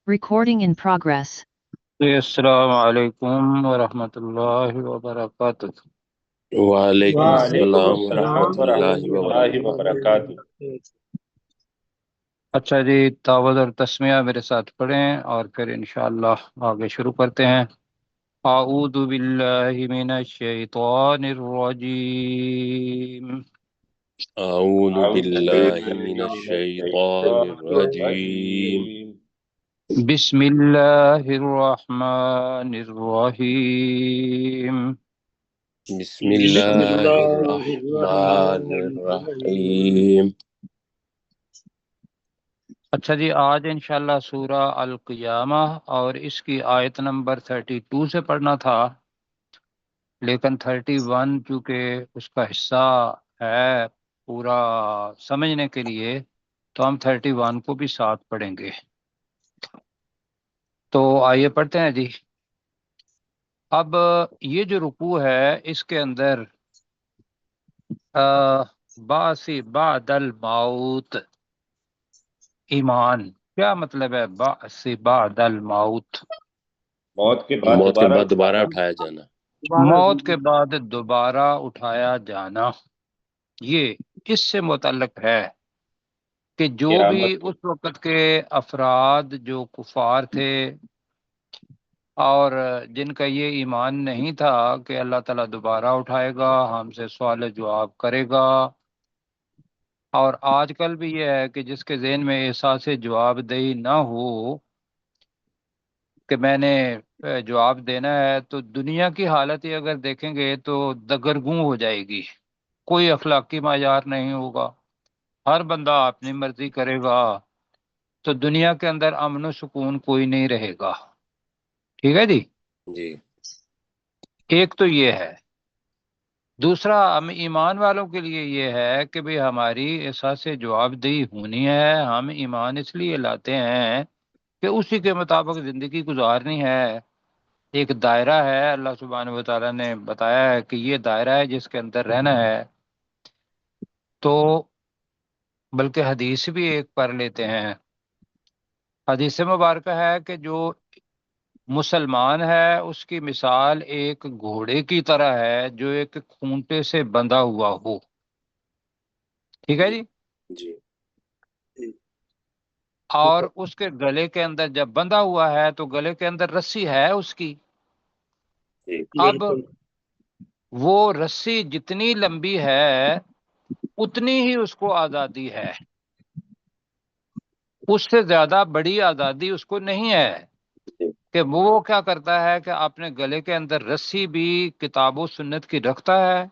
Recording in progress. السلام علیکم ورحمۃ اللہ وبرکاتہ۔ وعلیکم السلام ورحمۃ اللہ اللہ وبرکاتہ۔ وبرکاتہ۔ اچھا جی، تعوذ اور تسمیہ میرے ساتھ پڑھیں اور پھر انشاءاللہ آگے شروع کرتے ہیں۔ اعوذ باللہ من الشیطان الرجیم، اعوذ باللہ من الشیطان الرجیم، بسم اللہ الرحمن الرحیم۔ بسم اللہ الرحمن الرحیم۔ اچھا جی، آج انشاءاللہ سورہ القیامہ اور اس کی آیت نمبر 32 سے پڑھنا تھا، لیکن 31 چونکہ اس کا حصہ ہے پورا سمجھنے کے لیے تو ہم 31 کو بھی ساتھ پڑھیں گے۔ تو آئیے پڑھتے ہیں جی۔ اب یہ جو رکوع ہے اس کے اندر باسی بعد الموت، ایمان کیا مطلب ہے؟ باسی بعد الموت، موت کے موت کے بعد بعد دوبارہ اٹھایا جانا۔ موت کے بعد دوبارہ اٹھایا جانا، یہ اس سے متعلق ہے کہ جو بھی اس وقت کے افراد جو کفار تھے اور جن کا یہ ایمان نہیں تھا کہ اللہ تعالیٰ دوبارہ اٹھائے گا، ہم سے سوال جواب کرے گا، اور آج کل بھی یہ ہے کہ جس کے ذہن میں احساس جواب دہی نہ ہو کہ میں نے جواب دینا ہے، تو دنیا کی حالت ہی اگر دیکھیں گے تو دگرگوں ہو جائے گی، کوئی اخلاقی معیار نہیں ہوگا، ہر بندہ اپنی مرضی کرے گا، تو دنیا کے اندر امن و سکون کوئی نہیں رہے گا۔ ٹھیک ہے جی، جی ایک تو یہ ہے۔ دوسرا، ہم ایمان والوں کے لیے یہ ہے کہ بھی ہماری احساس جواب دہی ہونی ہے، ہم ایمان اس لیے لاتے ہیں کہ اسی کے مطابق زندگی گزارنی ہے۔ ایک دائرہ ہے، اللہ سبحانہ و تعالیٰ نے بتایا ہے کہ یہ دائرہ ہے جس کے اندر رہنا ہے۔ تو بلکہ حدیث بھی ایک پڑھ لیتے ہیں۔ حدیث مبارکہ ہے کہ جو مسلمان ہے اس کی مثال ایک گھوڑے کی طرح ہے جو ایک کھونٹے سے بندھا ہوا ہو۔ ٹھیک ہے جی، جی اور اس کے گلے کے اندر جب بندھا ہوا ہے تو گلے کے اندر رسی ہے اس کی۔ جی اب وہ رسی جتنی لمبی ہے اتنی ہی اس کو آزادی ہے، اس سے زیادہ بڑی آزادی اس کو نہیں ہے کہ وہ کیا کرتا ہے کہ اپنے گلے کے اندر رسی بھی کتاب و سنت کی رکھتا ہے،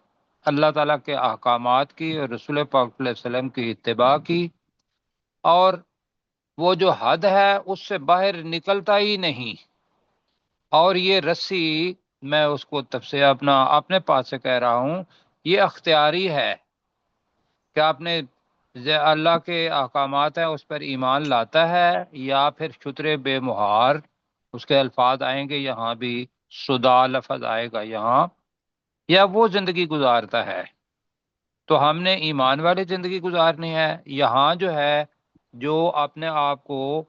اللہ تعالیٰ کے احکامات کی اور رسول پاک صلی اللہ علیہ وسلم کی اتباع کی، اور وہ جو حد ہے اس سے باہر نکلتا ہی نہیں۔ اور یہ رسی، میں اس کو تفصیل اپنے پاس سے کہہ رہا ہوں، یہ اختیاری ہے کہ آپ نے اللہ کے احکامات ہیں اس پر ایمان لاتا ہے، یا پھر شتر بے مہار، اس کے الفاظ آئیں گے یہاں بھی، صدا لفظ آئے گا یہاں، یا وہ زندگی گزارتا ہے۔ تو ہم نے ایمان والی زندگی گزارنی ہے۔ یہاں جو ہے جو اپنے آپ کو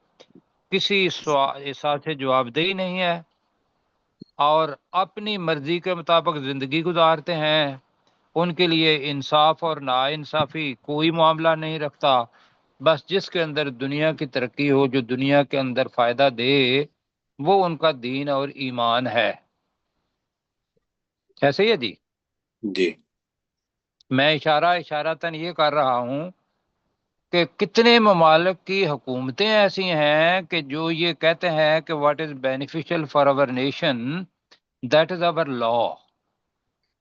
کسی احساس سے جواب دہی نہیں ہے اور اپنی مرضی کے مطابق زندگی گزارتے ہیں، ان کے لیے انصاف اور ناانصافی کوئی معاملہ نہیں رکھتا، بس جس کے اندر دنیا کی ترقی ہو، جو دنیا کے اندر فائدہ دے، وہ ان کا دین اور ایمان ہے۔ ایسے ہی ہے جی، جی میں اشارتاً یہ کر رہا ہوں کہ کتنے ممالک کی حکومتیں ایسی ہیں کہ جو یہ کہتے ہیں کہ what is beneficial for our nation that is our law.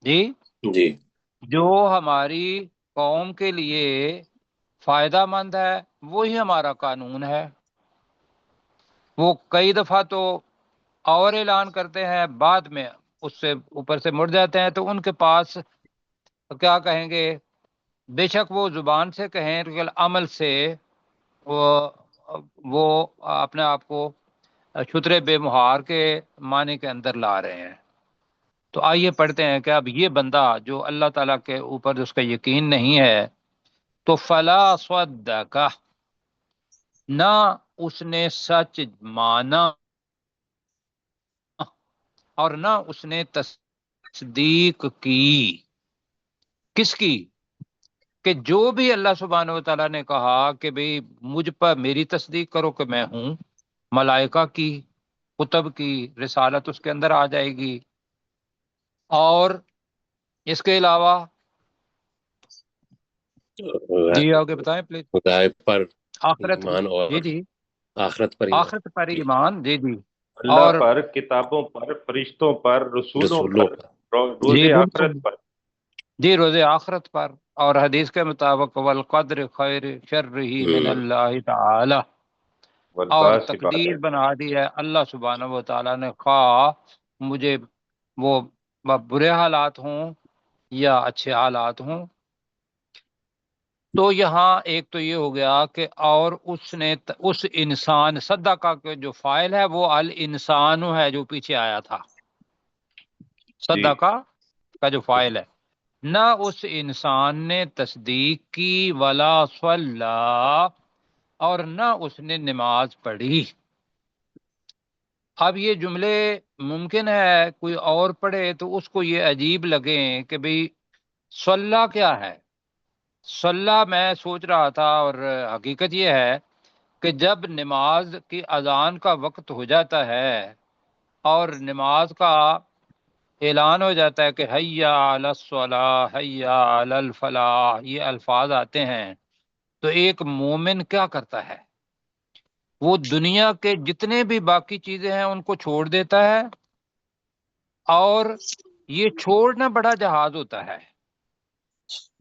جی، جی جو ہماری قوم کے لیے فائدہ مند ہے وہی ہمارا قانون ہے۔ وہ کئی دفعہ تو اور اعلان کرتے ہیں، بعد میں اس سے اوپر سے مڑ جاتے ہیں، تو ان کے پاس کیا کہیں گے، بے شک وہ زبان سے کہیں لیکن عمل سے وہ اپنے آپ کو شتر بے مہار کے معنی کے اندر لا رہے ہیں۔ تو آئیے پڑھتے ہیں کہ اب یہ بندہ جو اللہ تعالیٰ کے اوپر اس کا یقین نہیں ہے، تو فلا صدق، نہ اس نے سچ مانا اور نہ اس نے تصدیق کی. کس کی؟ کہ جو بھی اللہ سبحانہ و تعالیٰ نے کہا کہ بھئی مجھ پر میری تصدیق کرو کہ میں ہوں، ملائکہ کی، کتب کی، رسالت اس کے اندر آ جائے گی. اور اس کے علاوہ جی آگے بتائیں پلیز. غائب پر آخرت، ایمان اور جی جی، آخرت پر ایمان. آخرت پر جی. ایمان، جی جی. اللہ اور پر، کتابوں پر، فرشتوں پر، رسولوں رسولوں پر، پر. روز جی بالکل، آخرت پر. جی روز آخرت پر. اور حدیث کے مطابق والقدر خیر شرہ من اللہ تعالی، اور والباس بعد تقدیر الموت. بنا دی ہے اللہ سبحانہ و تعالیٰ نے، خواہ مجھے وہ برے حالات ہوں یا اچھے حالات ہوں. تو یہاں ایک تو یہ ہو گیا کہ اور اس نے اس انسان صدقہ کے جو فاعل ہے وہ الانسان ہے جو پیچھے آیا تھا، جی صدقہ کا جو فاعل ہے. نہ اس انسان نے تصدیق کی ولا صلی، اور نہ اس نے نماز پڑھی. اب یہ جملے ممکن ہے کوئی اور پڑھے تو اس کو یہ عجیب لگیں کہ بھئی صلی کیا ہے. صلی میں سوچ رہا تھا، اور حقیقت یہ ہے کہ جب نماز کی اذان کا وقت ہو جاتا ہے اور نماز کا اعلان ہو جاتا ہے کہ حیا علی الصلاح حیا علی الفلاح، یہ الفاظ آتے ہیں، تو ایک مومن کیا کرتا ہے؟ وہ دنیا کے جتنے بھی باقی چیزیں ہیں ان کو چھوڑ دیتا ہے. اور یہ چھوڑنا بڑا جہاز ہوتا ہے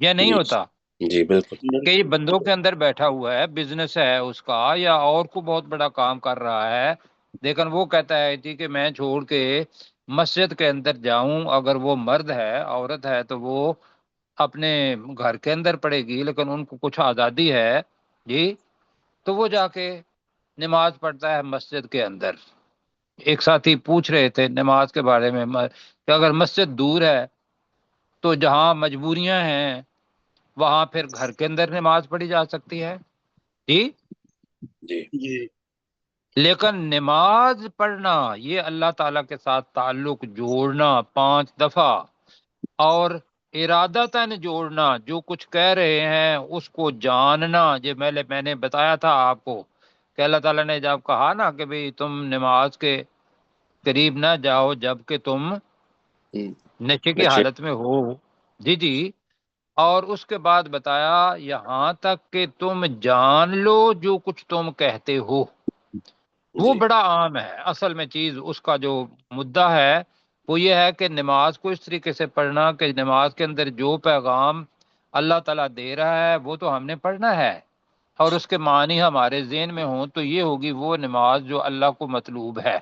یا نہیں جی ہوتا؟ جی بالکل. کہ یہ بندوں کے اندر بیٹھا ہوا ہے، بزنس ہے اس کا یا اور کو بہت بڑا کام کر رہا ہے، لیکن وہ کہتا ہے جی کہ میں چھوڑ کے مسجد کے اندر جاؤں. اگر وہ مرد ہے، عورت ہے تو وہ اپنے گھر کے اندر پڑے گی، لیکن ان کو کچھ آزادی ہے جی، تو وہ جا کے نماز پڑھتا ہے مسجد کے اندر. ایک ساتھی پوچھ رہے تھے نماز کے بارے میں کہ اگر مسجد دور ہے تو جہاں مجبوریاں ہیں وہاں پھر گھر کے اندر نماز پڑھی جا سکتی ہے جی. جی لیکن نماز پڑھنا یہ اللہ تعالیٰ کے ساتھ تعلق جوڑنا 5 دفعہ، اور ارادتاً جوڑنا، جو کچھ کہہ رہے ہیں اس کو جاننا. یہ میں نے بتایا تھا آپ کو کہ اللہ تعالیٰ نے جب کہا نا کہ بھئی تم نماز کے قریب نہ جاؤ جب کہ تم نشے کی اچھا. حالت میں ہو، جی جی. اور اس کے بعد بتایا یہاں تک کہ تم جان لو جو کچھ تم کہتے ہو. وہ جی بڑا عام ہے. اصل میں چیز اس کا جو مدعا ہے وہ یہ ہے کہ نماز کو اس طریقے سے پڑھنا کہ نماز کے اندر جو پیغام اللہ تعالیٰ دے رہا ہے وہ تو ہم نے پڑھنا ہے، اور اس کے معنی ہمارے ذہن میں ہوں، تو یہ ہوگی وہ نماز جو اللہ کو مطلوب ہے.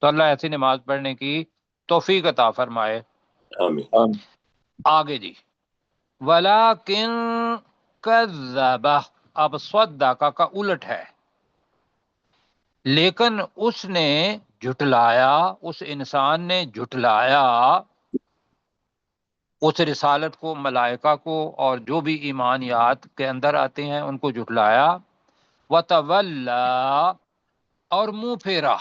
تو اللہ ایسی نماز پڑھنے کی توفیق عطا فرمائے. آمین. آگے جی، وَلَٰكِن كَذَّبَ، اب صدقہ کا الٹ ہے، لیکن اس نے جھٹلایا، اس انسان نے جھٹلایا اس رسالت کو، ملائکہ کو، اور جو بھی ایمانیات کے اندر آتے ہیں ان کو جھٹلایا. وَتَوَلَّىٰ، اور منہ پھیرا.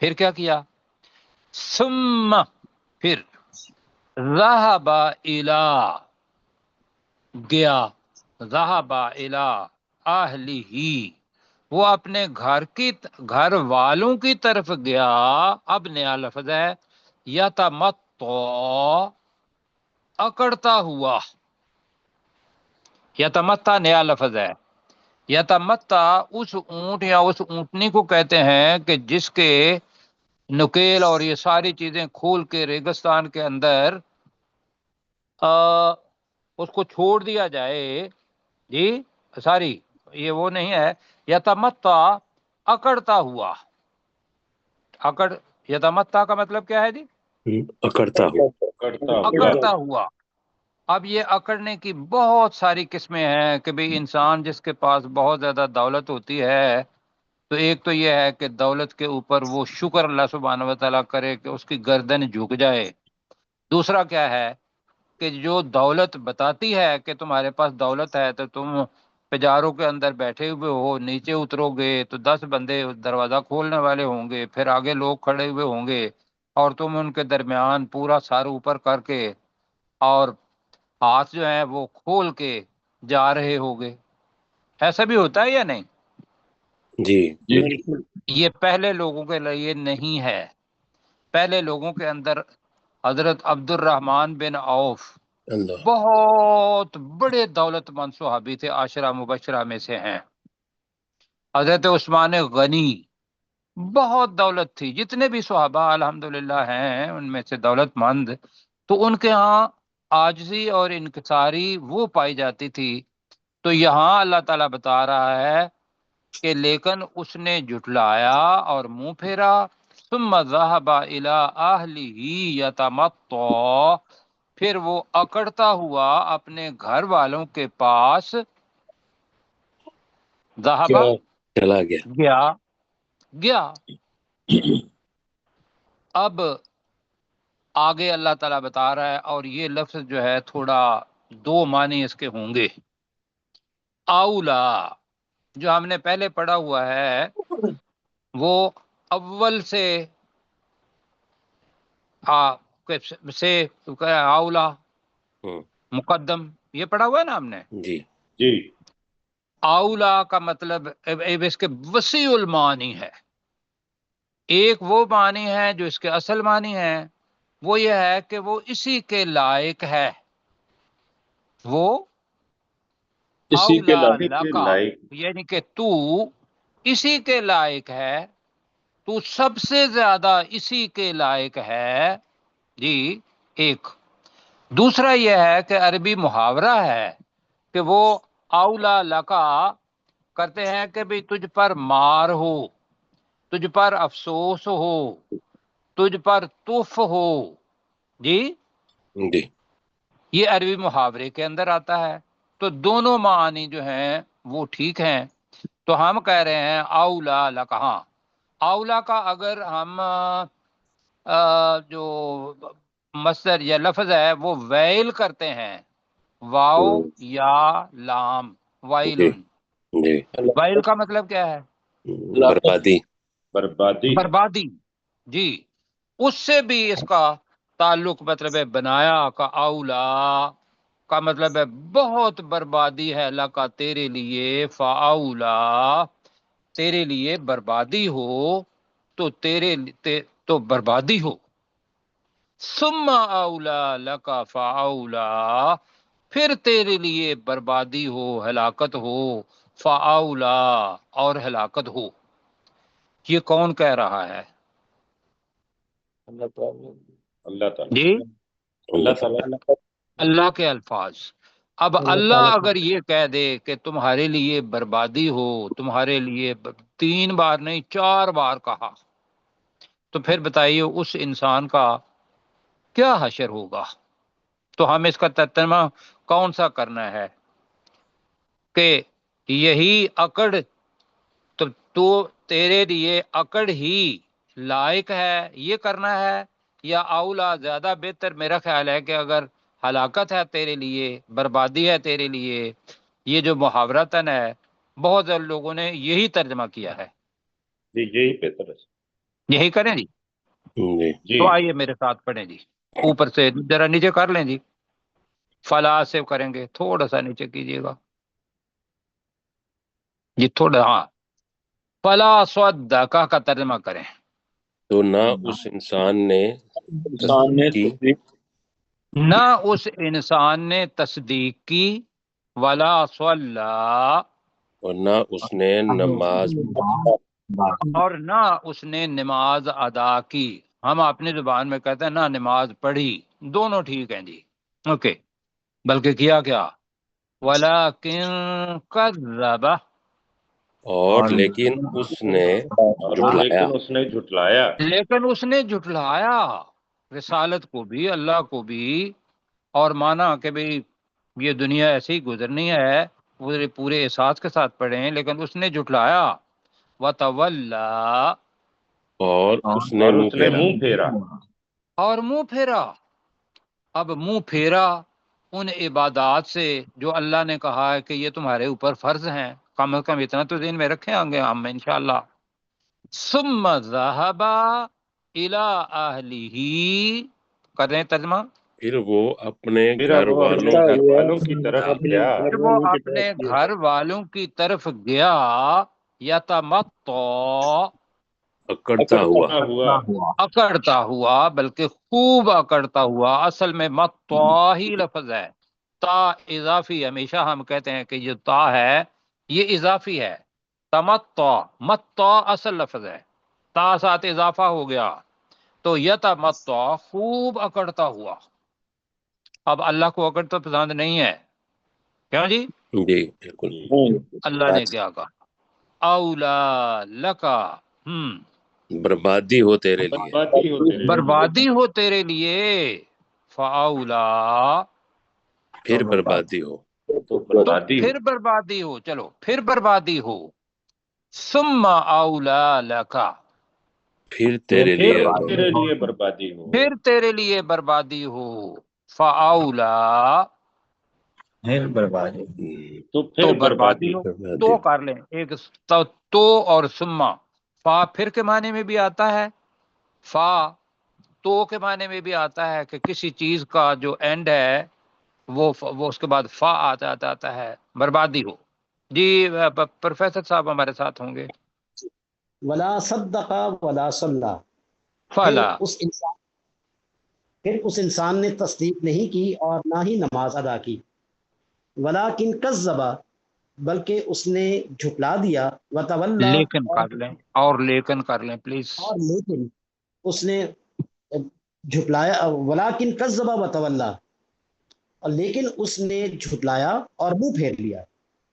پھر کیا کیا؟ ثم، پھر ذهب الى، گیا، ذهب الى اہلہ، وہ اپنے گھر والوں کی طرف گیا. اب نیا لفظ ہے یتمتع، اکڑتا ہوا. یتمتع نیا لفظ ہے. یتمتع اس اونٹ یا اس اونٹنی کو کہتے ہیں کہ جس کے نکیل اور یہ ساری چیزیں کھول کے ریگستان کے اندر اس کو چھوڑ دیا جائے جی. ساری یہ وہ نہیں ہے. یتمتع اکڑتا ہوا. اکڑ، یتمتع کا مطلب کیا ہے جی؟ اکڑتا ہوں. اکڑتا ہوا. اب یہ اکڑنے کی بہت ساری قسمیں ہیں کہ بھئی انسان جس کے پاس بہت زیادہ دولت ہوتی ہے تو ایک تو یہ ہے کہ دولت کے اوپر وہ شکر اللہ سبحانہ و تعالیٰ کرے کہ اس کی گردن جھک جائے. دوسرا کیا ہے کہ جو دولت بتاتی ہے کہ تمہارے پاس دولت ہے تو تم پجاروں کے اندر بیٹھے ہوئے ہو، نیچے اترو گے تو 10 بندے دروازہ کھولنے والے ہوں گے، پھر آگے لوگ کھڑے ہوئے ہوں گے، اور تم ان کے درمیان پورا سر اوپر کر کے اور ہاتھ جو ہیں وہ کھول کے جا رہے ہوگے۔ ایسا بھی ہوتا ہے یا نہیں؟ جی یہ پہلے لوگوں کے لیے نہیں ہے۔ پہلے لوگوں کے اندر حضرت عبد الرحمن بن عوف اللہ بہت بڑے دولت مند صحابی تھے، عاشرہ مبشرہ میں سے ہیں۔ حضرت عثمان غنی بہت دولت تھی، جتنے بھی صحابہ الحمدللہ ہیں ان میں سے دولت مند، تو ان کے ہاں عاجزی اور انکساری وہ پائی جاتی تھی۔ تو یہاں اللہ تعالیٰ بتا رہا ہے کہ لیکن اس نے جھٹلایا اور منہ پھیرا، ثم ذهب الى اهله يتمطى، پھر وہ اکڑتا ہوا اپنے گھر والوں کے پاس، ذهب چلا گیا۔ گیا۔ اب آگے اللہ تعالیٰ بتا رہا ہے، اور یہ لفظ جو ہے تھوڑا دو معنی اس کے ہوں گے۔ اولا جو ہم نے پہلے پڑھا ہوا ہے وہ اول سے اولا مقدم، یہ پڑھا ہوا ہے نا ہم نے۔ جی جی اولا کا مطلب اس کے وسیع المعانی ہے۔ ایک وہ معنی ہے جو اس کے اصل معنی ہے، وہ یہ ہے کہ وہ اسی کے لائق ہے، وہ اسی کے اولا لائق لکا، یعنی کہ تو اسی کے لائق ہے، تو سب سے زیادہ اسی کے لائق ہے۔ جی ایک دوسرا یہ ہے کہ عربی محاورہ ہے کہ وہ اولا لکا کرتے ہیں کہ بھی تجھ پر مار ہو، تجھ پر افسوس ہو، تجھ پر تف ہو۔ جی جی یہ عربی محاورے کے اندر آتا ہے، تو دونوں معانی جو ہیں وہ ٹھیک ہیں۔ تو ہم کہہ رہے ہیں اولا لکا، ہاں اولا کا اگر ہم جو مصدر یا لفظ ہے وہ ویل کرتے ہیں، واو یا لام، جی وائلن، جی وائل کا مطلب کیا ہے؟ بربادی۔ بربادی۔ جی اس سے بھی اس کا تعلق مطلب ہے بنایا کا اولا کا مطلب ہے بہت بربادی ہے، لکا تیرے لیے، فاولا تیرے لیے بربادی ہو، تو تو بربادی ہو، ثم اولا لکا فاولا پھر تیرے لیے بربادی ہو، ہلاکت ہو، فاولا اور ہلاکت ہو۔ یہ کون کہہ رہا ہے؟ اللہ تعالیٰ جی اللہ تعالیٰ اللہ کے الفاظ۔ اب اللہ اگر یہ کہہ دے کہ تمہارے لیے بربادی ہو، تمہارے لیے 3 بار نہیں 4 بار کہا، تو پھر بتائیے اس انسان کا کیا حشر ہوگا؟ تو ہم اس کا ترجمہ کون سا کرنا ہے کہ یہی اکڑ تو تیرے لیے اکڑ ہی لائق ہے، یہ کرنا ہے، یا اولا زیادہ بہتر میرا خیال ہے کہ اگر ہلاکت ہے تیرے لیے، بربادی ہے تیرے لیے، یہ جو محاورتاً ہے بہت زیادہ لوگوں نے یہی ترجمہ کیا ہے۔ جی یہی بہتر ہے۔ یہی کریں جی، جی جی تو آئیے میرے ساتھ پڑھیں جی، اوپر سے ذرا نیچے کر لیں جی، فلا سے کریں گے، تھوڑا سا نیچے کیجیے گا جی، تھوڑا، ہاں فلا صدقہ کا ترجمہ کریں۔ تو نہ اس انسان نے تصدیق کی، نہ اس انسان نے تصدیق کی، ولا صلی، اور نہ اس نے نماز اور نہ اس نے نماز ادا کی۔ ہم اپنی زبان میں کہتے ہیں نہ نماز پڑھی، دونوں ٹھیک ہیں جی، اوکے، بلکہ کیا کیا، وَلَكِن كَذَّبَ، اور لیکن اس نے جھٹلایا، لیکن اس نے جھٹلایا، لیکن اس نے جھٹلایا رسالت کو بھی، اللہ کو بھی، اور مانا کہ بھئی یہ دنیا ایسے ہی گزرنی ہے، وہ پورے احساس کے ساتھ پڑھیں، لیکن اس نے جھٹلایا، وَتَوَلَّا، اور اس نے اور منہ اس نے پھیرا۔ منہ پھیرا۔ اور منہ پھیرا۔ اب منہ پھیرا ان عبادات سے جو اللہ نے کہا ہے کہ یہ تمہارے اوپر فرض ہیں، کم از کم اتنا تو ذہن میں رکھے ہوں گے ہم انشاءاللہ۔ ثم ذهب الى اہلہ، کر رہے ہیں ترجمہ، پھر وہ اپنے پھر گھر اب والوں اپنے کی گھر والوں کی طرف گیا، پھر وہ اپنے گھر والوں کی طرف گیا، یتمطع، اکڑتا ہوا، اکڑتا ہوا، بلکہ خوب اکڑتا ہوا۔ اصل میں مطع ہی لفظ ہے، تا اضافی، ہمیشہ ہم کہتے ہیں کہ یہ تا ہے یہ اضافی ہے، تمطع، مطع اصل لفظ ہے، تا ساتھ اضافہ ہو گیا تو یتمطع، خوب اکڑتا ہوا۔ اب اللہ کو اکڑ تو پسند نہیں ہے، کیوں جی؟ جی بالکل، اللہ نے کیا کہا، اولا لکا، بربادی ہو تیرے لیے، بربادی ہو تیرے لیے، بربادی ہو تیرے لیے، فاولا، پھر بربادی ہو، تو تو بربادی ہو، پھر بربادی ہو، چلو پھر بربادی ہو، ثم اولا لکا، پھر تیرے لیے پھر ہو، تیرے لیے بربادی ہو، پھر تیرے لیے بربادی ہو، فاولا، تو تو پھر بربادی بربادی ہو، بربادی تو ہو۔ کر لیں ایک تو اور سما، فا پھر کے معنی میں بھی آتا ہے، فا تو کے معنی میں بھی آتا ہے کہ کسی چیز کا جو اینڈ ہے وہ اس کے بعد فا آتا ہے، بربادی ہو۔ جی پروفیسر صاحب ہمارے ساتھ ہوں گے۔ ولا صدق ولا صلی، فلا، پھر اس انسان نے تصدیق نہیں کی اور نہ ہی نماز ادا کی، ولیکن کذب، بلکہ اس نے جھٹلا دیا، وتولا، لیکن کر لیں، اور لیکن کر لیں پلیز۔ اور لیکن اس نے جھٹلایا، ولیکن کذب وتولا، اور لیکن اس نے جھٹلایا اور منہ پھیر لیا،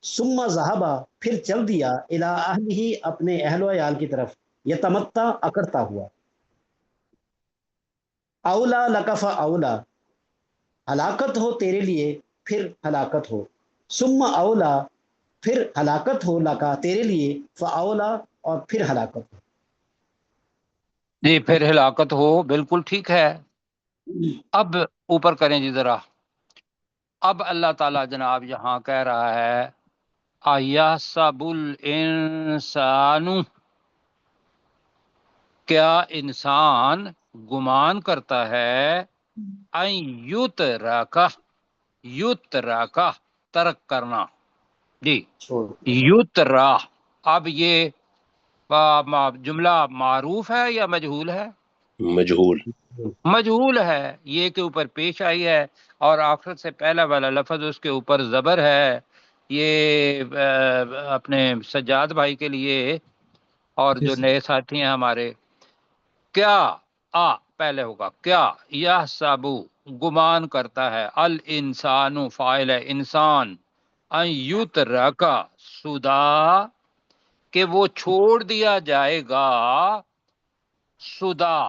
ثم ذهب، پھر چل دیا، الی اہلہ، اپنے اہل و عیال کی طرف، یتمتع، اکڑتا ہوا، اولا لکف اولا، ہلاکت ہو تیرے لیے، پھر ہلاکت ہو، ثم اولا، پھر ہلاکت ہو، لکا تیرے لیے، فاولا، اور پھر ہلاکت ہو۔ جی پھر ہلاکت ہو، بالکل ٹھیک ہے۔ اب اوپر کریں جی ذرا، اب اللہ تعالیٰ جناب یہاں کہہ رہا ہے، ایحسب الانسان، کیا انسان گمان کرتا ہے، ان یترکہ، یترکہ، ترک کرنا، جی چھوڑ، یترا، اب یہ جملہ معروف ہے یا مجہول ہے؟ مجہول، مجہول ہے، یہ کے اوپر پیش آئی ہے، اور آخر سے پہلا والا لفظ اس کے اوپر زبر ہے، یہ اپنے سجاد بھائی کے لیے اور جو نئے ساتھی ہیں ہمارے، کیا آ پہلے ہوگا، کیا یحسبو، گمان کرتا ہے، الانسان، فاعل ہے انسان، ان یترکا، سدا، کہ وہ چھوڑ دیا جائے گا، سدا،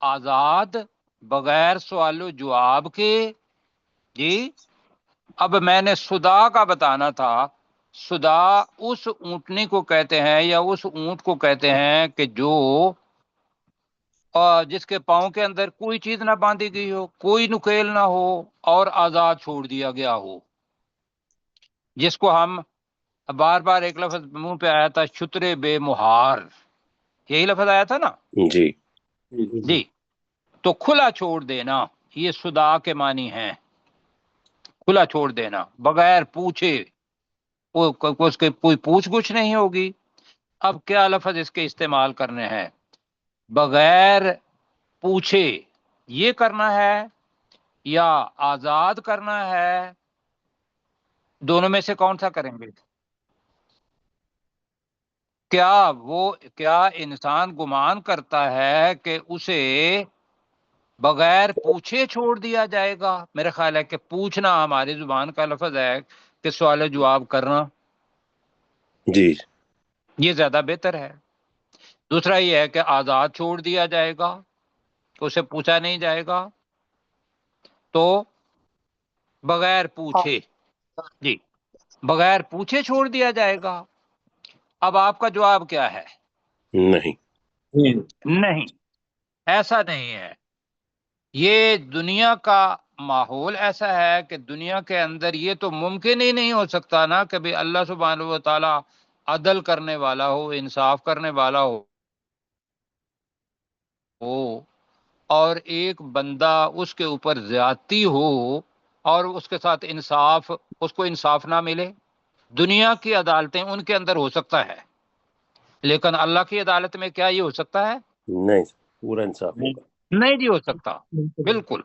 آزاد، بغیر سوال و جواب کے، جی اب میں نے سدا کا بتانا تھا، سدا اس اونٹنی کو کہتے ہیں یا اس اونٹ کو کہتے ہیں کہ جو جس کے پاؤں کے اندر کوئی چیز نہ باندھی گئی ہو، کوئی نکیل نہ ہو، اور آزاد چھوڑ دیا گیا ہو، جس کو ہم بار بار ایک لفظ منہ پہ آیا تھا، شتر بے مہار، یہی لفظ آیا تھا نا جی جی، تو کھلا چھوڑ دینا، یہ سدا کے معنی ہیں، کھلا چھوڑ دینا بغیر پوچھے، اس کے کوئی پوچھ گچھ نہیں ہوگی۔ اب کیا لفظ اس کے استعمال کرنے ہیں، بغیر پوچھے یہ کرنا ہے یا آزاد کرنا ہے، دونوں میں سے کون سا کریں گے؟ کیا انسان گمان کرتا ہے کہ اسے بغیر پوچھے چھوڑ دیا جائے گا؟ میرا خیال ہے کہ پوچھنا ہماری زبان کا لفظ ہے کہ سوال و جواب کرنا، جی، یہ زیادہ بہتر ہے۔ دوسرا یہ ہے کہ آزاد چھوڑ دیا جائے گا، اسے پوچھا نہیں جائے گا، تو بغیر پوچھے، جی بغیر پوچھے چھوڑ دیا جائے گا۔ اب آپ کا جواب کیا ہے؟ نہیں، نہیں، ایسا نہیں ہے، یہ دنیا کا ماحول ایسا ہے کہ دنیا کے اندر یہ تو ممکن ہی نہیں ہو سکتا نا کہ بھی اللہ سبحانہ و تعالی عدل کرنے والا ہو، انصاف کرنے والا ہو اور ایک بندہ اس کے اوپر زیادتی ہو اور اس کے ساتھ انصاف، اس کو انصاف نہ ملے۔ دنیا کی عدالتیں ان کے اندر ہو سکتا ہے، لیکن اللہ کی عدالت میں کیا یہ ہو سکتا ہے؟ نہیں، پورا انصاف ہوگا۔ نہیں جی ہو سکتا، بالکل۔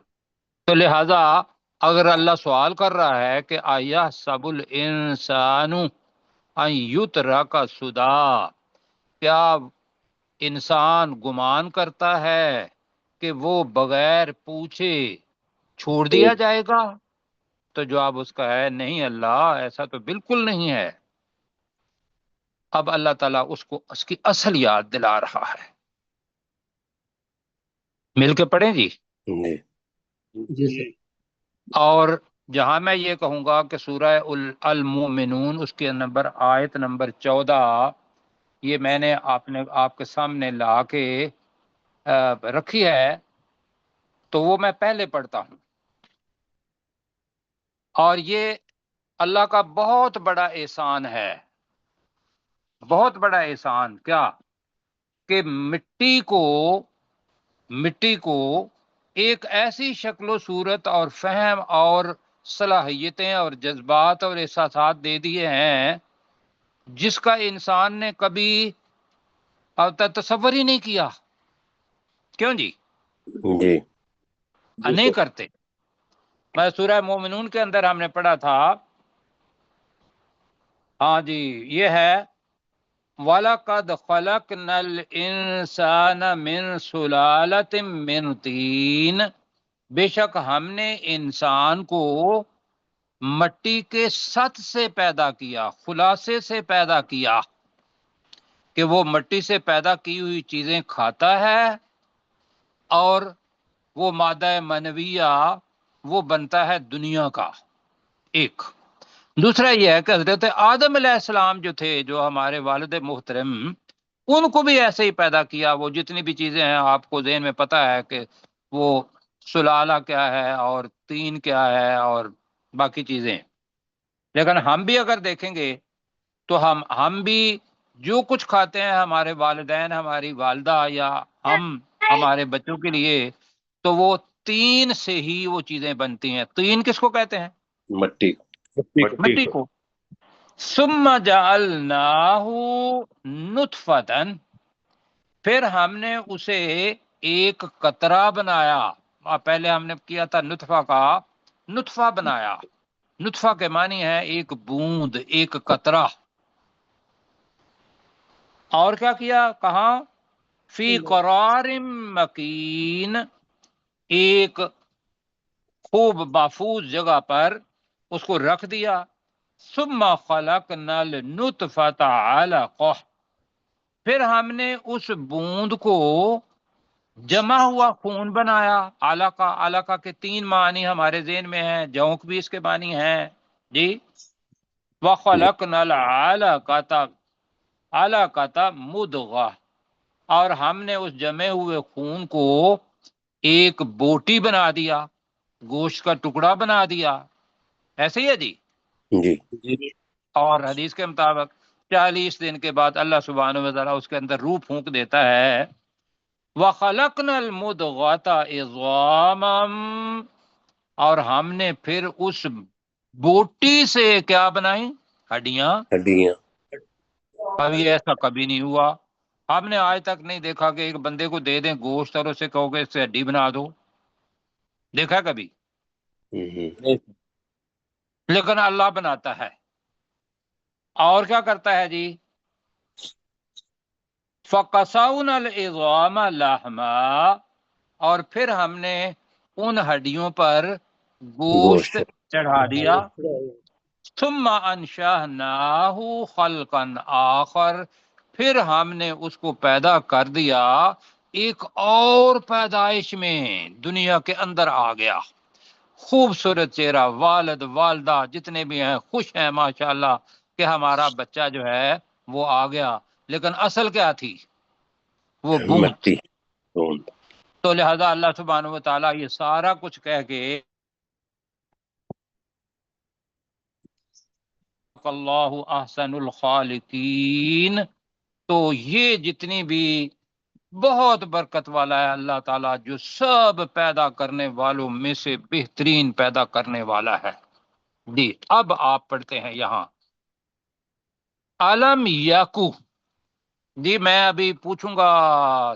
تو لہذا اگر اللہ سوال کر رہا ہے کہ آیا سب الانسان ان یترک سدی، کیا انسان گمان کرتا ہے کہ وہ بغیر پوچھے چھوڑ دیا جائے گا؟ تو جواب اس کا ہے نہیں اللہ، ایسا تو بالکل نہیں ہے۔ اب اللہ تعالیٰ اس کو اس کی اصل یاد دلا رہا ہے۔ مل کے پڑھیں جی۔ جی سر۔ اور جہاں میں یہ کہوں گا کہ سورہ المومنون اس کے آیت نمبر 14، یہ میں نے آپ کے سامنے لا کے رکھی ہے، تو وہ میں پہلے پڑھتا ہوں۔ اور یہ اللہ کا بہت بڑا احسان ہے، بہت بڑا احسان۔ کیا کہ مٹی کو ایک ایسی شکل و صورت اور فہم اور صلاحیتیں اور جذبات اور احساسات دے دیے ہیں جس کا انسان نے کبھی اب تک تصور ہی نہیں کیا۔ کیوں جی؟ جی نہیں کرتے۔ میں سورہ مومنون کے اندر ہم نے پڑھا تھا، ہاں جی، یہ ہے وَلَقَدْ خَلَقْنَا الْإِنسَانَ مِنْ سُلَالَةٍ مِّنْ طِينٍ، بے شک ہم نے انسان کو مٹی کے سط سے پیدا کیا، خلاصے سے پیدا کیا، کہ وہ مٹی سے پیدا کی ہوئی چیزیں کھاتا ہے اور وہ مادہ منویہ وہ بنتا ہے دنیا کا۔ ایک دوسرا یہ ہے کہ حضرت آدم علیہ السلام جو تھے، جو ہمارے والد محترم، ان کو بھی ایسے ہی پیدا کیا۔ وہ جتنی بھی چیزیں ہیں آپ کو ذہن میں پتہ ہے کہ وہ سلالہ کیا ہے اور تین کیا ہے اور باقی چیزیں۔ لیکن ہم بھی اگر دیکھیں گے تو ہم بھی جو کچھ کھاتے ہیں، ہمارے والدین، ہماری والدہ یا ہم ہمارے بچوں کے لیے، تو وہ تین سے ہی وہ چیزیں بنتی ہیں۔ تین کس کو کہتے ہیں؟ مٹی کو۔ ثم جعلناہ نطفۃ، پھر ہم نے اسے ایک قطرہ بنایا۔ پہلے ہم نے کیا تھا نطفہ کا، نطفہ بنایا۔ نطفہ کے معنی ہے ایک بوند، ایک قطرہ۔ اور کیا کیا؟ کہاں؟ فی قرار مکین، ایک خوب محفوظ جگہ پر اس کو رکھ دیا۔ ثم خلقنا النطفۃ علقہ، پھر ہم نے اس بوند کو جمع ہوا خون بنایا۔ علقہ، علقہ کے تین معنی ہمارے ذہن میں ہیں، جونک بھی اس کے معنی ہیں جی۔ وَخَلَقْنَا الْعَلَقَةَ علقۃ مُضْغَةً، اور ہم نے اس جمے ہوئے خون کو ایک بوٹی بنا دیا، گوشت کا ٹکڑا بنا دیا۔ ایسے ہی ہے جی۔ جی اور حدیث کے مطابق 40 دن کے بعد اللہ سبحانہ و تعالیٰ اس کے اندر روح پھونک دیتا ہے۔ وَخَلَقْنَا الْمُضْغَةَ عِظَامًا، اور ہم نے پھر اس بوٹی سے کیا بنائی؟ ہڈیاں۔ کبھی ایسا کبھی نہیں ہوا، ہم نے آج تک نہیں دیکھا کہ ایک بندے کو دے دیں گوشت اور اسے کہو کہ اس سے ہڈی بنا دو، دیکھا کبھی؟ لیکن اللہ بناتا ہے۔ اور کیا کرتا ہے جی؟ فَقَسَوْنَا الْعِظَامَ لَحْمًا، اور پھر ہم نے ان ہڈیوں پر گوشت چڑھا دیا۔ ثم انشأناہ خلقا آخر، پھر ہم نے اس کو پیدا کر دیا ایک اور پیدائش میں، دنیا کے اندر آ گیا۔ خوبصورت چہرہ، والد والدہ جتنے بھی ہیں خوش ہیں ماشاءاللہ کہ ہمارا بچہ جو ہے وہ آ گیا، لیکن اصل کیا تھی؟ وہ بوند۔ تو لہذا اللہ سبحانہ و تعالیٰ یہ سارا کچھ کہہ کے فتبارک اللہ احسن الخالقین. تو یہ جتنی بھی بہت برکت والا ہے اللہ تعالیٰ، جو سب پیدا کرنے والوں میں سے بہترین پیدا کرنے والا ہے. جی اب آپ پڑھتے ہیں یہاں علم یاکو. جی میں ابھی پوچھوں گا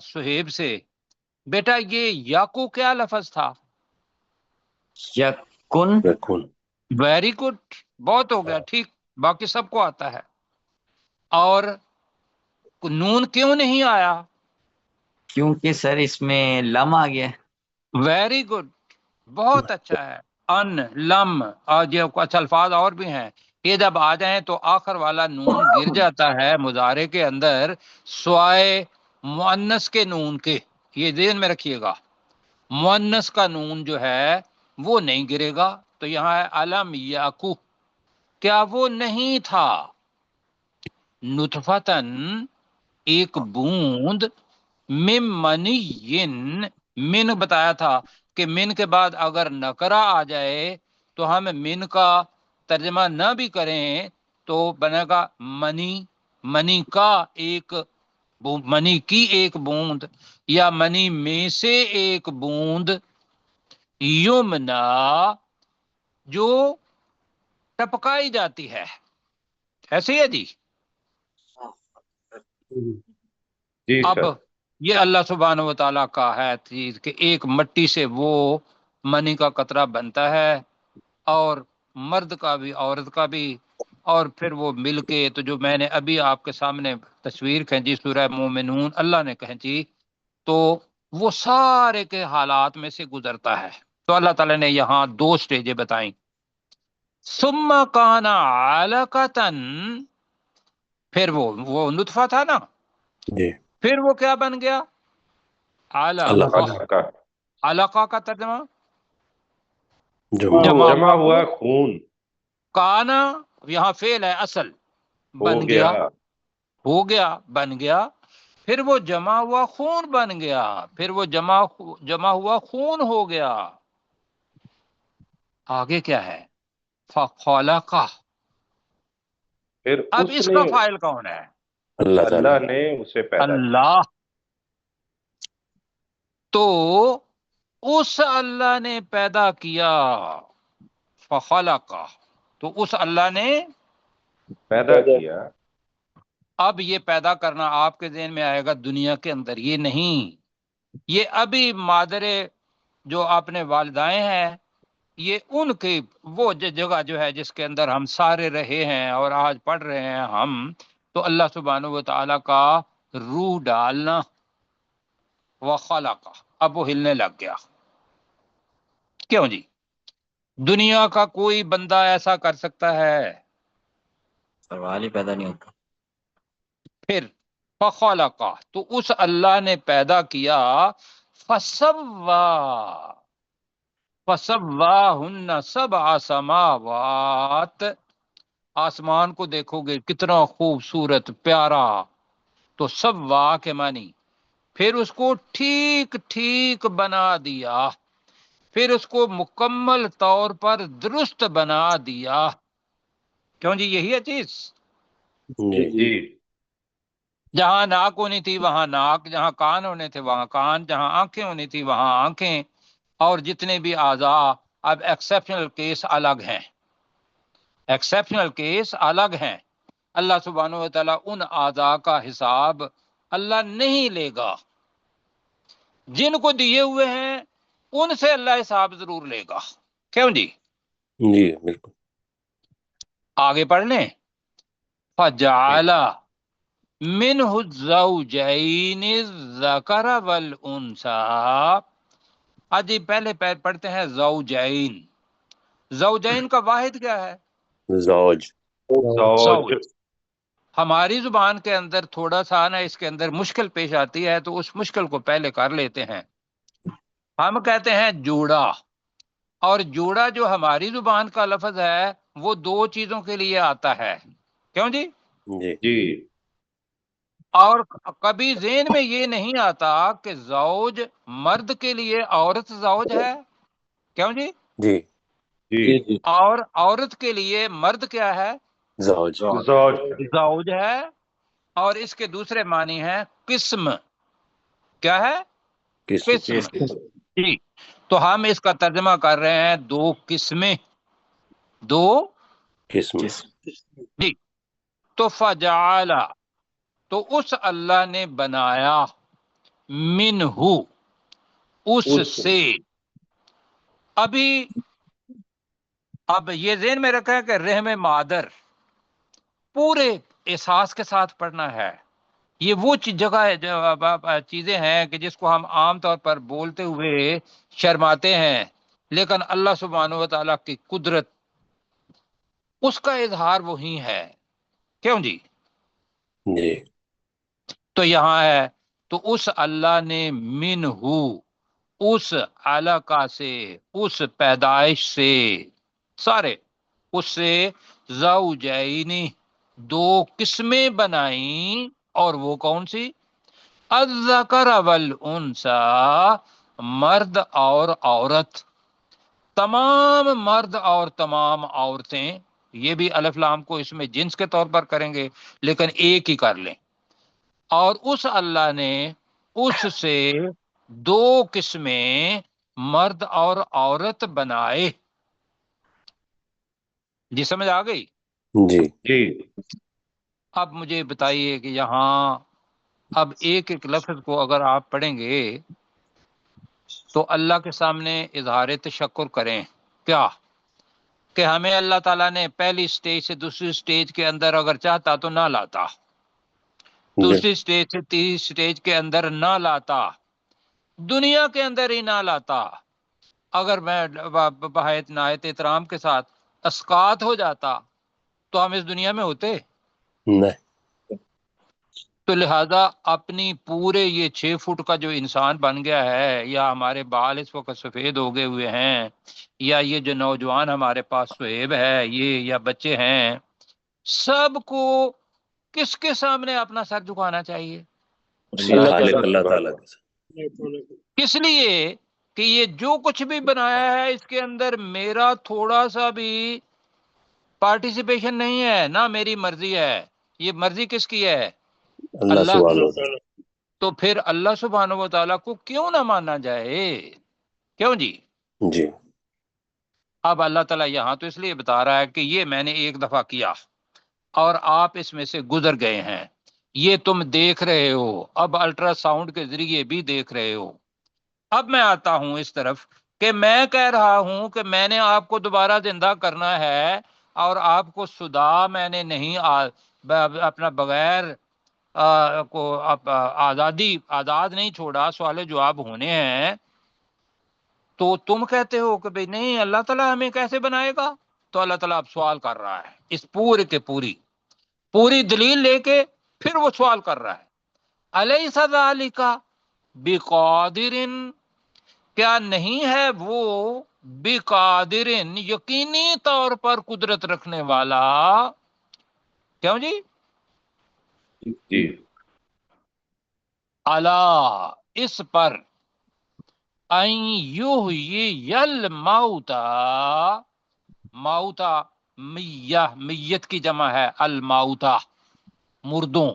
سہیب سے، بیٹا یہ یاکو کیا لفظ تھا؟ یکن. یکن. ویری گڈ، بہت ہو گیا، ٹھیک، باقی سب کو آتا ہے. اور نون کیوں نہیں آیا؟ کیونکہ سر اس میں لم آ گیا. ویری گڈ، بہت اچھا ہے. ان، لم، اور جو کچھ الفاظ اور بھی ہیں، یہ جب آ جائیں تو آخر والا نون گر جاتا ہے مضارع کے اندر سوائے مؤنث کے نون کے. یہ ذہن میں رکھیے گا، مؤنث کا نون جو ہے وہ نہیں گرے گا. تو یہاں ہے علم یاکو، کیا وہ نہیں تھا نطفتن ایک بوند، من منی، من بتایا تھا کہ من کے بعد اگر نکرہ آ جائے تو ہم من کا ترجمہ نہ بھی کریں تو بنے گا منی، منی کا ایک منی کی ایک بوند، یا منی میں سے ایک بوند، یمنا جو ٹپکائی جاتی ہے. ایسے ہی ہے جی. جی اب سر. یہ اللہ سبحانہ و تعالیٰ کا ہے چیز کہ ایک مٹی سے وہ منی کا قطرہ بنتا ہے، اور مرد کا بھی عورت کا بھی، اور پھر وہ مل کے، تو جو میں نے ابھی آپ کے سامنے تصویر کھینچی سورہ مومنون اللہ نے کھینچی، تو وہ سارے کے حالات میں سے گزرتا ہے. تو اللہ تعالیٰ نے یہاں دو سٹیجیں بتائیں. ثم کان علقۃ، پھر وہ نطفہ تھا نا، جی. پھر وہ کیا بن گیا؟ اللہ علقہ. کا علقہ کا ترجمہ جمع. جمع ہوا خون. کانا یہاں فعل ہے اصل، بن گیا، ہو گیا، بن گیا. پھر وہ جمع ہوا خون بن گیا، پھر وہ جمع ہوا خون ہو گیا. آگے کیا ہے؟ فخلقہ. پھر اب اس کا فاعل کون ہے؟ اللہ تعالیٰ. اللہ نے اسے پیدا کیا. اللہ. تو اس اللہ نے پیدا کیا، فخلقہ، تو اس اللہ نے پیدا کیا. اب یہ پیدا کرنا آپ کے ذہن میں آئے گا دنیا کے اندر، یہ نہیں، یہ ابھی مادر جو اپنے والدائیں ہیں، یہ ان کی وہ جگہ جو ہے جس کے اندر ہم سارے رہے ہیں اور آج پڑھ رہے ہیں ہم، تو اللہ سبحانہ و تعالیٰ کا روح ڈالنا. وخلق، اب وہ ہلنے لگ گیا. کیوں جی؟ دنیا کا کوئی بندہ ایسا کر سکتا ہے؟ سوال ہی پیدا نہیں ہوتا. پھر فخلق، تو اس اللہ نے پیدا کیا، فسواہن سبع سماوات، آسمان کو دیکھو گے کتنا خوبصورت پیارا، تو سوا کے معنی پھر اس کو ٹھیک ٹھیک بنا دیا، پھر اس کو مکمل طور پر درست بنا دیا. کیوں جی؟ یہی ہے چیز. جی. جہاں ناک ہونی تھی وہاں ناک، جہاں کان ہونے تھے وہاں کان، جہاں آنکھیں ہونی تھی وہاں آنکھیں، اور جتنے بھی اعضاء. اب ایکسیپشنل کیس الگ ہیں، ایکسیپشنل کیس الگ ہیں. اللہ سبحانہ و تعالیٰ ان اعضاء کا حساب اللہ نہیں لے گا. جن کو دیے ہوئے ہیں ان سے اللہ حساب ضرور لے گا. کیوں جی؟ جی بالکل. آگے پڑھ لیں. فجعل منہ الزوجین الذکر والانثى. جی پہلے پڑھتے ہیں زوجین. زوجین کا واحد کیا ہے؟ زوج. زوج. ہماری زبان کے اندر تھوڑا سا نا اس کے اندر مشکل پیش آتی ہے، تو اس مشکل کو پہلے کر لیتے ہیں. ہم کہتے ہیں جوڑا، اور جوڑا جو ہماری زبان کا لفظ ہے وہ دو چیزوں کے لیے آتا ہے. کیوں جی؟ جی. جی. اور کبھی ذہن میں یہ نہیں آتا کہ زوج مرد کے لیے عورت زوج ہے. کیوں جی؟ جی. جی. اور عورت کے لیے مرد کیا ہے؟ زوج زوج زوج ہے، اور اس کے دوسرے معنی ہیں قسم. کیا ہے؟ قسم. جی، تو ہم اس کا ترجمہ کر رہے ہیں دو قسمیں. دو قسم. جی. تو فجعل، تو اس اللہ نے بنایا، منہ، اس سے. ابھی اب یہ ذہن میں رکھا ہے کہ رحم مادر پورے احساس کے ساتھ پڑھنا ہے. یہ وہ جگہ ہے، چیزیں ہیں کہ جس کو ہم عام طور پر بولتے ہوئے شرماتے ہیں، لیکن اللہ سبحانہ و تعالیٰ کی قدرت، اس کا اظہار وہی ہے. کیوں جی؟ جی. تو یہاں ہے تو اس اللہ نے منہ، اس علقہ سے، اس پیدائش سے، سارے اس سے زوجینی، دو قسمیں بنائیں. اور وہ کون سی؟ الذکر والانثی، مرد اور عورت. تمام مرد اور تمام عورتیں، یہ بھی الف لام کو اس میں جنس کے طور پر کریں گے لیکن ایک ہی کر لیں. اور اس اللہ نے اس سے دو قسمیں مرد اور عورت بنائے. جی سمجھ آ گئی؟ جی. جی. اب مجھے بتائیے کہ یہاں اب ایک ایک لفظ کو اگر آپ پڑھیں گے تو اللہ کے سامنے اظہار تشکر کریں. کیا کہ ہمیں اللہ تعالیٰ نے پہلی سٹیج سے دوسری سٹیج کے اندر اگر چاہتا تو نہ لاتا، دوسری سٹیج سے تیسری سٹیج کے اندر نہ لاتا، دنیا کے اندر ہی نہ لاتا. اگر میں بہایت نہایت احترام کے ساتھ اسقاط ہو جاتا تو ہم اس دنیا میں ہوتے. نہیں. تو لہذا اپنی پورے یہ 6 فٹ کا جو انسان بن گیا ہے، یا ہمارے بال اس وقت سفید ہو گئے ہوئے ہیں، یا یہ جو نوجوان ہمارے پاس سہیب ہے، یہ یا بچے ہیں، سب کو کس کے سامنے اپنا سر جھکانا چاہیے؟ خالق اللہ تعالیٰ کے ساتھ. اس لیے کہ یہ جو کچھ بھی بنایا ہے اس کے اندر میرا تھوڑا سا بھی پارٹیسپیشن نہیں ہے، نہ میری مرضی ہے. یہ مرضی کس کی ہے؟ اللہ اللہ سبحانہ کی. و تعالیٰ. تو پھر اللہ سبحانہ و تعالیٰ کو کیوں نہ مانا جائے؟ کیوں جی؟ جی. اب اللہ تعالیٰ یہاں تو اس لیے بتا رہا ہے کہ یہ میں نے ایک دفعہ کیا اور آپ اس میں سے گزر گئے ہیں، یہ تم دیکھ رہے ہو، اب الٹرا ساؤنڈ کے ذریعے بھی دیکھ رہے ہو. اب میں آتا ہوں اس طرف کہ میں کہہ رہا ہوں کہ میں نے آپ کو دوبارہ زندہ کرنا ہے، اور آپ کو صدا میں نے نہیں اپنا بغیر کو آزاد نہیں چھوڑا، سوال جواب ہونے ہیں. تو تم کہتے ہو کہ بھئی نہیں اللہ تعالیٰ ہمیں کیسے بنائے گا؟ تو اللہ تعالیٰ اب سوال کر رہا ہے، اس پورے کے پوری دلیل لے کے پھر وہ سوال کر رہا ہے. الیس ذالک بقادر، کیا نہیں ہے وہ بقادر، یقینی طور پر قدرت رکھنے والا. کیوں جی؟ جی. الا، اس پر، این یحیی الموتا، موتا میت کی جمع ہے، الموتا مردوں.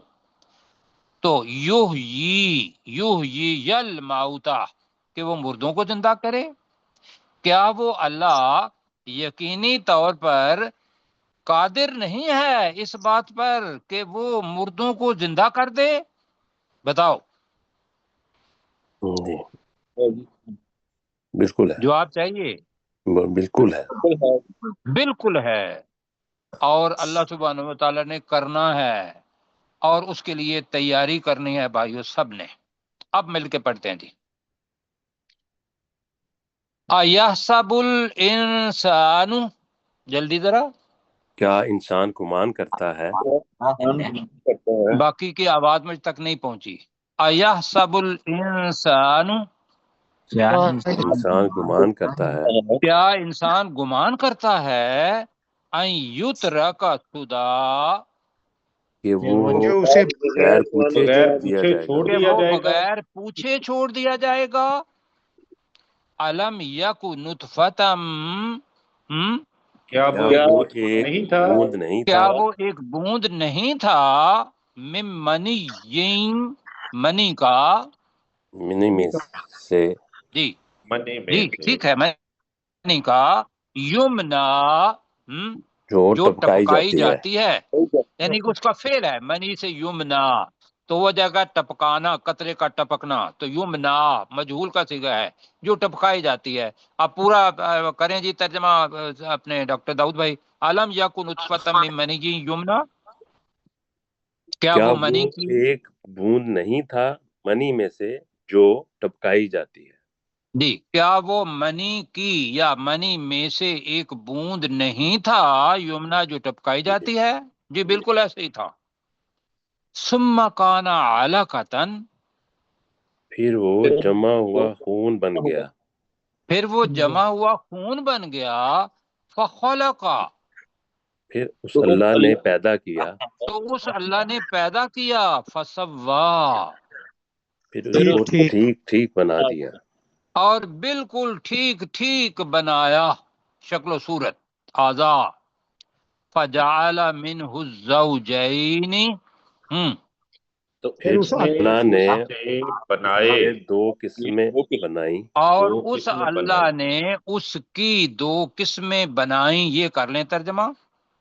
تو یحیی الموتا، کہ وہ مردوں کو زندہ کرے. کیا وہ اللہ یقینی طور پر قادر نہیں ہے اس بات پر کہ وہ مردوں کو زندہ کر دے؟ بتاؤ. جی. بالکل ہے. جواب چاہیے. بالکل ہے. بالکل ہے. اور اللہ سبحانہ و تعالیٰ نے کرنا ہے، اور اس کے لیے تیاری کرنی ہے بھائیو سب نے. اب مل کے پڑھتے ہیں جی. ایحسب الانسان، جلدی ذرا، کیا انسان گمان کرتا ہے؟ باقی کی آواز مجھ تک نہیں پہنچی. ایحسب الانسان، انسان گمان کرتا ہے کیا انسان گمان کرتا ہے ان یترک سدی، کہ وہ اسے بغیر پوچھے چھوڑ دیا کہ جائے وہ گا. بغیر پوچھے چھوڑ دیا جائے گا. علم یک نطفتم، کیا کیا وہ وہ ایک ایک نہیں تھا بوند نہیں کیا تھا وہ ایک بوند نہیں تھا من منی منی کا منی میں سے جی منی میں جی سے ٹھیک ہے منی کا یمنا جو جو ٹپکائی ٹپکائی جاتی ہے جاتی ہے، یعنی کہ اس کا فعل ہے منی سے یمنا، تو وہ جگہ ٹپکانا، قطرے کا ٹپکنا، تو یمنا مجہول کا صیغہ ہے جو ٹپکائی جاتی ہے۔ آپ پورا کریں جی ترجمہ اپنے ڈاکٹر داؤد بھائی۔ عالم یکن نطفۃ من منی یمنا، کیا کیا وہ وہ منی کی ایک بوند نہیں تھا منی میں سے جو ٹپکائی جاتی ہے؟ جی کیا وہ منی کی یا منی میں سے ایک بوند نہیں تھا یمنا جو ٹپکائی جاتی ہے؟ جی بالکل ایسے ہی تھا۔ ثم کان علقۃ، پھر وہ جمع ہوا خون بن گیا، پھر وہ جمع ہوا خون بن گیا، فخلق، پھر اس اللہ نے پیدا کیا، تو اس اللہ نے پیدا کیا، فسوا، پھر اس کو ٹھیک ٹھیک بنا دیا، اور بالکل ٹھیک ٹھیک بنایا، شکل و صورت اعضا، فجعل منہ الزوجین، تو پھر اس نے اللہ نے اس سے بنائے اس سے دو قسمیں بنائی، اور دو اس قسمیں اللہ بنائی۔ نے اس کی دو قسمیں بنائیں۔ یہ کر لیں ترجمہ،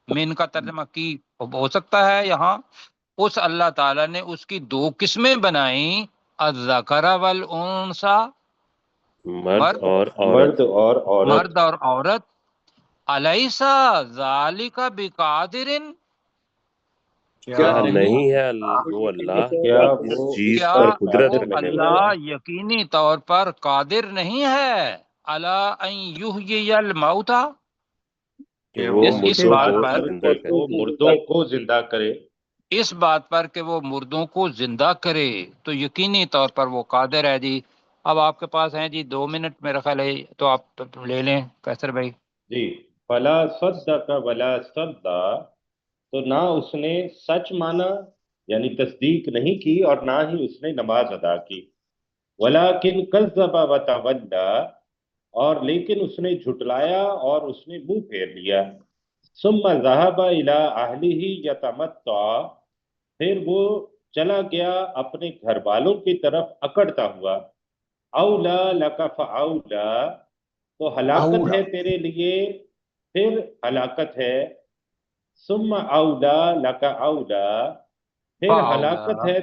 من کا ترجمہ کی ہو سکتا ہے یہاں، اس اللہ تعالیٰ نے اس کی دو قسمیں بنائیں، الذکر والانثی، مرد مرد اور عورت، مرد اور عورت، مرد اور عورت، الیس ذالک بقادر، کیا نہیں ہے وہ اللہ کیا اس وہ چیز کیا پر وہ قدرت رکھنے اللہ والا یقینی طور پر قادر نہیں ہے، الا ان یحیی الموتى، کہ وہ اس مردوں بات کو پر، زندہ کہ وہ کرے؟ مردوں کو زندہ کرے۔ اس بات پر کہ وہ مردوں کو زندہ کرے، تو یقینی طور پر وہ قادر ہے جی۔ اب آپ کے پاس ہیں جی 2 منٹ میرا خیال ہے، تو آپ لے لیں قیصر بھائی۔ جی، فلا صدق ولا صدع، تو نہ اس نے سچ مانا یعنی تصدیق نہیں کی، اور نہ ہی اس نے نماز ادا کی، ولیکن کذب وتولی، اور لیکن اس نے جھٹلایا اور اس نے منہ پھیر لیا، ثم ذهب الى اهله يتمتع، پھر وہ چلا گیا اپنے گھر والوں کی طرف اکڑتا ہوا، اولا لک فاولا، تو ہلاکت اولا ہے تیرے لیے، پھر ہلاکت ہے، ثم اولا لک اولا، پھر ہلاکت فاولا، ہے،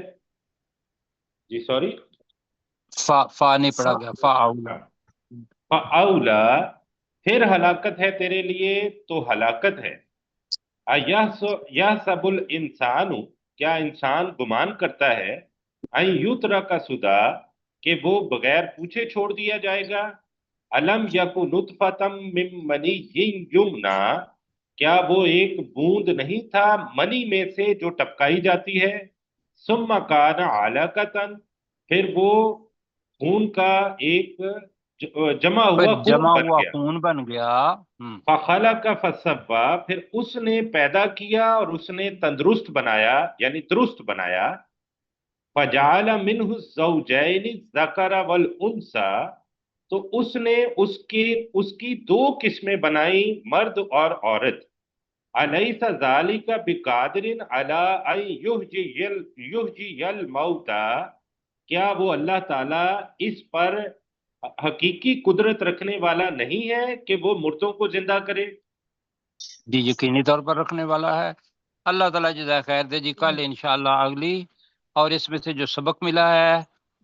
جی سوری، فا نہیں پڑا گیا، فاولا، فاولا، پھر ہلاکت ہے تیرے لیے تو ہلاکت ہے، یحسب الانسان، کیا انسان گمان کرتا ہے، ان یترک سدی، کہ وہ بغیر پوچھے چھوڑ دیا جائے گا، الم یک نطفۃ من منی یمنا، کیا وہ ایک بوند نہیں تھا منی میں سے جو ٹپکائی جاتی ہے، ثم کان علقۃ، پھر وہ خون کا ایک جمع پھر ہوا خون جمع بن ہوا گیا، خون بن گیا، فخلق فسوا، پھر اس نے پیدا کیا اور اس نے تندرست بنایا یعنی درست بنایا، فجعل منہ الزوجین الذکر والانثی، تو اس نے اس کی دو قسمیں بنائی، مرد اور عورت، الیس ذالک بقادر علی ان یحیی الموتى، کیا وہ اللہ تعالی اس پر حقیقی قدرت رکھنے والا نہیں ہے کہ وہ مردوں کو زندہ کرے؟ جی یقینی طور پر رکھنے والا ہے۔ اللہ تعالیٰ جزائے خیر دے جی۔ کل انشاءاللہ اگلی، اور اس میں سے جو سبق ملا ہے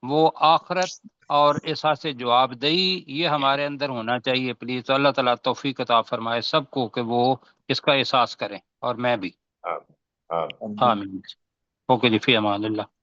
وہ آخرت اور احساس جواب دہی، یہ ہمارے اندر ہونا چاہیے پلیز۔ تو اللہ تعالیٰ توفیق عطا فرمائے سب کو کہ وہ اس کا احساس کریں، اور میں بھی۔ آمین۔ آمین۔ اوکے جی، فی امان اللہ۔